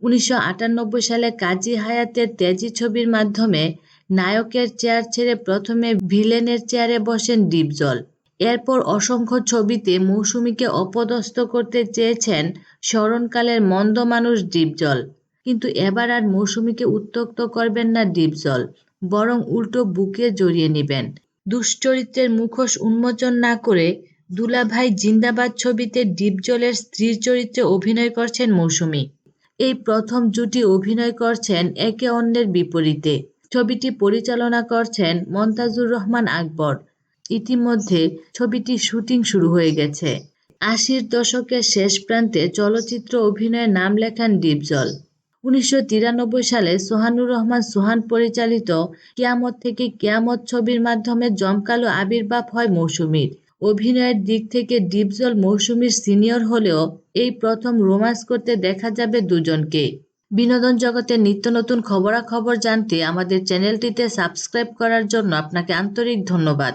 1998 সালে কাজী হায়াতের তেজি ছবির মাধ্যমে নায়কের চেয়ার ছেড়ে প্রথমে ভিলেনের চেয়ারে বসেন ডিপজল। এরপর অসংখ্য ছবিতে মৌসুমীকে অপদস্থ করতে চেয়েছেন স্মরণকালের মন্দ মানুষ ডিপজল। কিন্তু এবার আর মৌসুমীকে উত্ত্যক্ত করবেন না ডিপজল, বরং উল্টো বুকে জড়িয়ে নেবেন। দুশ্চরিত্রের মুখোশ উন্মোচন না করে দুলাভাই জিন্দাবাদ ছবিতে ডিপজলের স্ত্রীর চরিত্রে অভিনয় করছেন মৌসুমী। এই প্রথম জুটি অভিনয় করছেন একে অন্যের বিপরীতে। ছবিটি পরিচালনা করছেন মনতাজুর রহমান আকবর। ইতিমধ্যে ছবিটির শুটিং শুরু হয়ে গেছে। 80-র দশকের শেষ প্রান্তে চলচ্চিত্র অভিনয়ে নাম লেখান ডিপজল। 1993 সালে সোহানুর রহমান সোহান পরিচালিত কিয়ামত থেকে কিয়ামত ছবির মাধ্যমে জমকালো আবির্ভাব হয় মৌসুমীর। অভিনয়ের দিক থেকে ডিপজল মৌসুমীর সিনিয়র হলেও এই প্রথম রোমান্স করতে দেখা যাবে দুজনকে। বিনোদন জগতের নিত্য নতুন খবরাখবর জানতে আমাদের চ্যানেলটিতে সাবস্ক্রাইব করার জন্য আপনাকে আন্তরিক ধন্যবাদ।